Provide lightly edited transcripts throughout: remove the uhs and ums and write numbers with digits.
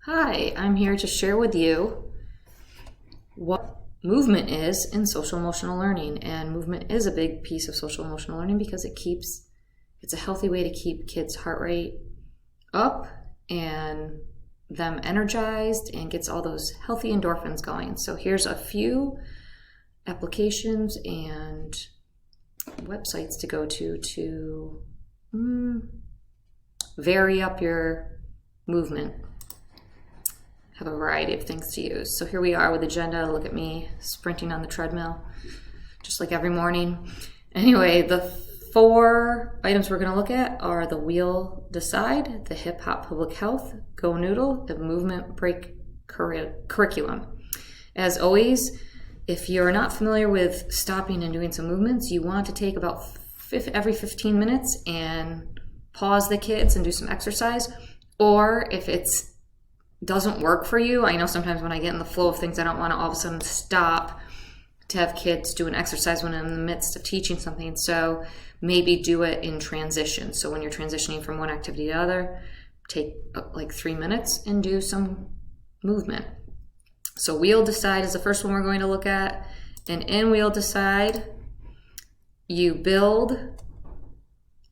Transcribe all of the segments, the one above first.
Hi, I'm here to share with you what movement is in social emotional learning. And movement is a big piece of social emotional learning because it's a healthy way to keep kids' heart rate up and them energized and gets all those healthy endorphins going. So here's a few applications and websites to go to vary up your movement. Have a variety of things to use. So here we are with agenda. Look at me sprinting on the treadmill, just like every morning. Anyway, the 4 items we're going to look at are the Wheel Decide, the Hip Hop Public Health, GoNoodle, the Movement Break Curriculum. As always, if you're not familiar with stopping and doing some movements, you want to take about every 15 minutes and pause the kids and do some exercise. Or if it's doesn't work for you, I know sometimes when I get in the flow of things, I don't want to all of a sudden stop to have kids do an exercise when I'm in the midst of teaching something. So maybe do it in transition. So when you're transitioning from one activity to the other, take like 3 minutes and do some movement. So Wheel Decide is the first one we're going to look at. And in Wheel Decide, you build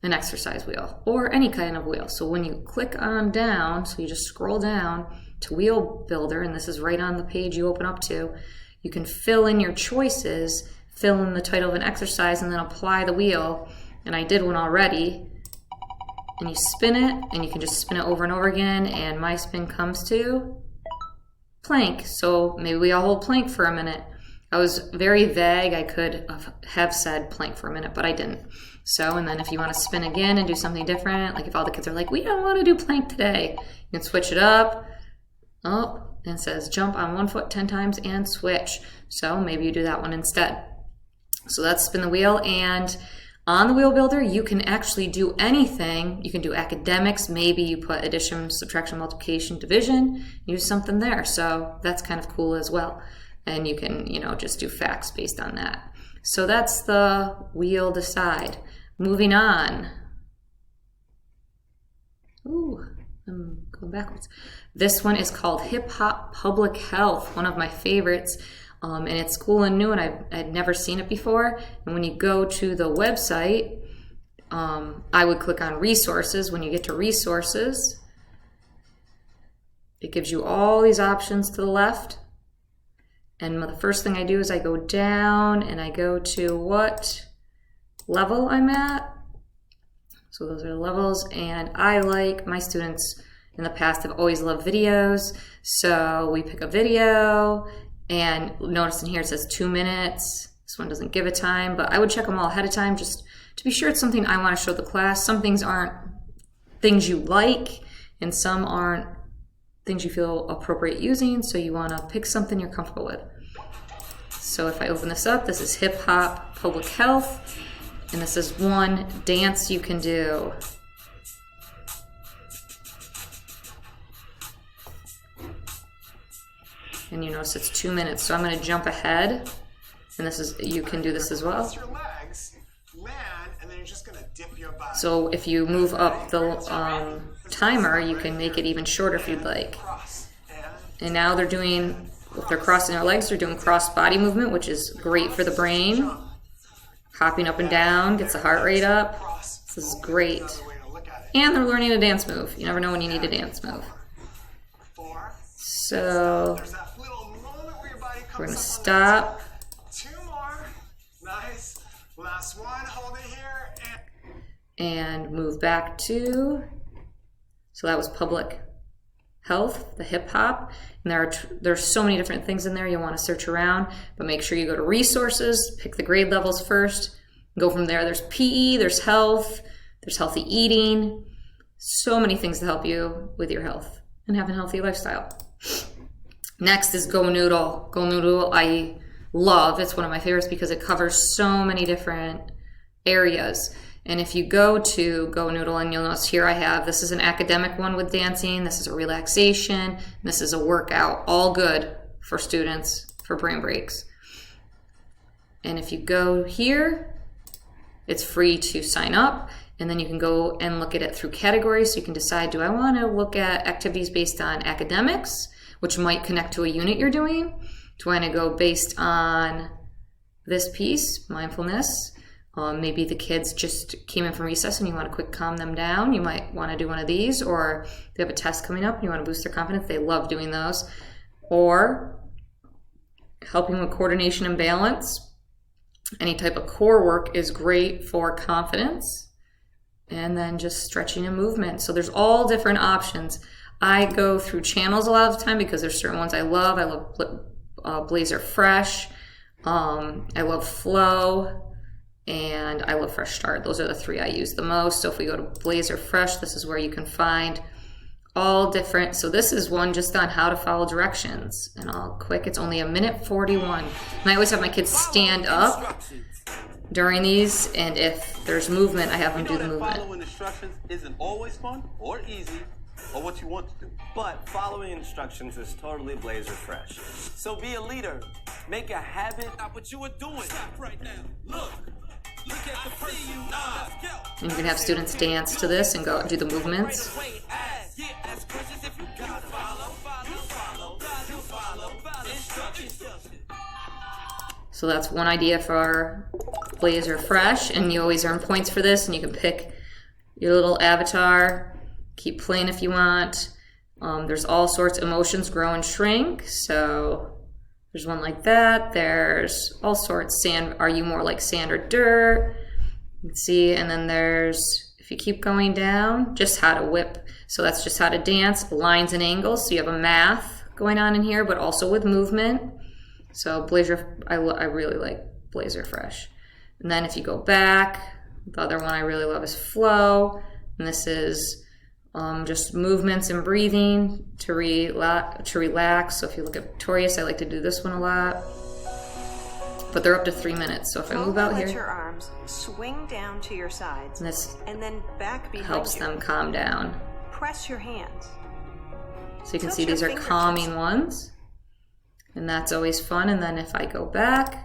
an exercise wheel or any kind of wheel. So when you click on down, so you just scroll down to Wheel Builder, and this is right on the page you open up to, you can fill in your choices, fill in the title of an exercise, and then apply the wheel. And I did one already. And you spin it, and you can just spin it over and over again, and my spin comes to plank. So maybe we all hold plank for a minute. I was very vague. I could have said plank for a minute, but I didn't. So, and then if you want to spin again and do something different, like if all the kids are like, we don't want to do plank today, you can switch it up. Oh, and it says jump on 1 foot 10 times and switch. So maybe you do that one instead. So that's spin the wheel. And on the Wheel Builder, you can actually do anything. You can do academics. Maybe you put addition, subtraction, multiplication, division, use something there. So that's kind of cool as well. And you can, just do facts based on that. So that's the Wheel Decide. Moving on. Ooh, I'm going backwards. This one is called Hip Hop Public Health, one of my favorites. And it's cool and new, and I'd never seen it before. And when you go to the website, I would click on resources. When you get to resources, it gives you all these options to the left. And the first thing I do is I go down and I go to what level I'm at. So those are the levels, and I like my students in the past have always loved videos. So we pick a video, and notice in here it says 2 minutes. This one doesn't give a time, but I would check them all ahead of time just to be sure it's something I want to show the class. Some things aren't things you like, and some aren't things you feel appropriate using, so you want to pick something you're comfortable with. So if I open this up, this is Hip Hop Public Health, and this is one dance you can do. And you notice it's 2 minutes, so I'm going to jump ahead, and you can do this as well. So if you move up the timer, you can make it even shorter if you'd like. And now if they're crossing their legs, they're doing cross body movement, which is great for the brain. Hopping up and down gets the heart rate up. This is great. And they're learning a dance move. You never know when you need a dance move. So we're going to stop. 2 more. Nice. Last one. Hold it here. And move back to, so that was public health, the hip hop. And there's so many different things in there you want to search around, but make sure you go to resources, pick the grade levels first, go from there. There's PE, there's health, there's healthy eating, so many things to help you with your health and having a healthy lifestyle. Next is GoNoodle. GoNoodle I love. It's one of my favorites because it covers so many different areas. And if you go to GoNoodle, and you'll notice here this is an academic one with dancing, this is a relaxation, and this is a workout, all good for students for brain breaks. And if you go here, it's free to sign up, And then you can go and look at it through categories. So you can decide, do I want to look at activities based on academics, which might connect to a unit you're doing? Do I want to go based on this piece, mindfulness? Maybe the kids just came in from recess and you want to quick calm them down. You might want to do one of these, or they have a test coming up and you want to boost their confidence. They love doing those. Or helping with coordination and balance. Any type of core work is great for confidence. And then just stretching and movement. So there's all different options. I go through channels a lot of the time because there's certain ones I love. I love Blazer Fresh. I love Flow. And I love Fresh Start. Those are the three I use the most. So if we go to Blazer Fresh, this is where you can find all different. So this is one just on how to follow directions. And I'll quick, it's only 1:41. And I always have my kids stand up during these. And if there's movement, I have them do the movement. Following instructions isn't always fun or easy or what you want to do. But following instructions is totally Blazer Fresh. So be a leader. Make a habit of what you are doing. Stop right now. Look. Look at the person. And you can have students dance to this and go do the movements. So that's one idea for Blazer Fresh, and you always earn points for this, and you can pick your little avatar, keep playing if you want. There's all sorts of emotions, grow and shrink, so there's one like that. There's all sorts. Sand, are you more like sand or dirt? You can see, and then there's, if you keep going down, just how to whip. So that's just how to dance, lines and angles. So you have a math going on in here, but also with movement. So Blazer, I really like Blazer Fresh. And then if you go back, the other one I really love is Flow. And this is just movements and breathing to relax. So if you look at Victorious, I like to do this one a lot. But they're up to 3 minutes. So if I move out here, your arms swing down to your sides, and then back behind helps them calm down. Press your hands. So you can see these are calming ones. And that's always fun. And then if I go back,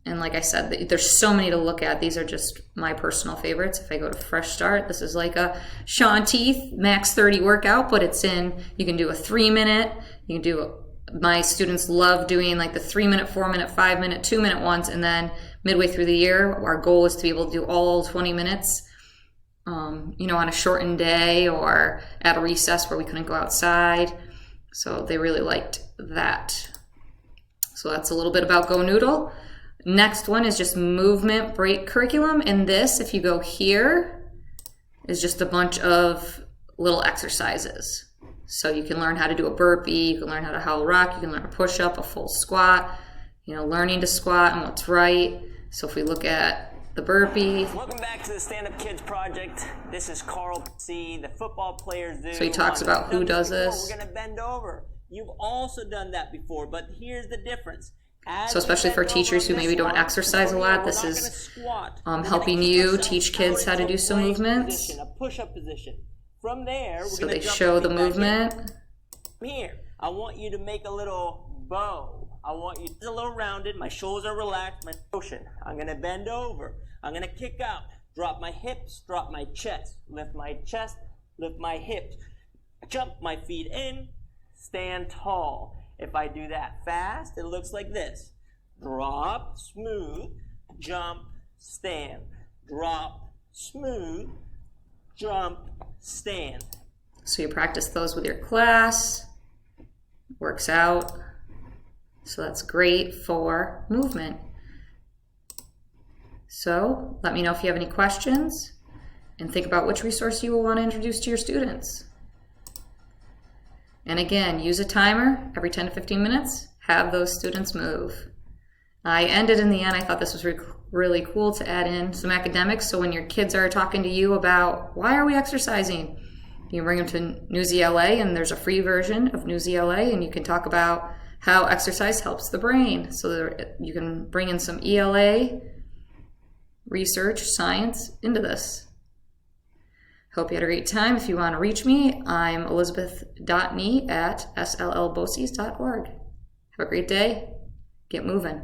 and like I said, there's so many to look at. These are just my personal favorites. If I go to Fresh Start, this is like a Shaun Teeth max 30 workout, but it's in, you can do a 3 minute, you can do, my students love doing like the 3 minute, 4 minute, 5 minute, 2 minute ones. And then midway through the year, our goal is to be able to do all 20 minutes, you know, on a shortened day or at a recess where we couldn't go outside. So they really liked that. So that's a little bit about GoNoodle. Next one is just movement break curriculum. And this, if you go here, is just a bunch of little exercises. So you can learn how to do a burpee, you can learn how to howl rock, you can learn a push-up, a full squat, you know, learning to squat and what's right. So if we look at the burpee. Welcome back to the Stand Up Kids Project. This is Carl C. The football players do. So he talks about who does this. We're going to bend over. You've also done that before, but here's the difference. So especially for teachers who maybe don't exercise a lot, this is helping you teach kids how to do some movements. A push-up position. From there, so they show the movement. Here, I want you to make a little bow. I want you to a little rounded. My shoulders are relaxed. My motion. I'm going to bend over. I'm going to kick out. Drop my hips. Drop my chest. Lift my chest. Lift my hips. Jump my feet in. Stand tall. If I do that fast, it looks like this. Drop, smooth, jump, stand. Drop, smooth, jump, stand. So you practice those with your class. Works out. So that's great for movement. So let me know if you have any questions and think about which resource you will want to introduce to your students. And again, use a timer every 10 to 15 minutes. Have those students move. I ended in the end, I thought this was really cool to add in some academics. So when your kids are talking to you about why are we exercising, you can bring them to Newsy LA, and there's a free version of Newsy LA, and you can talk about how exercise helps the brain. So you can bring in some ELA research, science into this. Hope you had a great time. If you want to reach me, I'm elizabeth.nee@sllbosies.org. Have a great day. Get moving.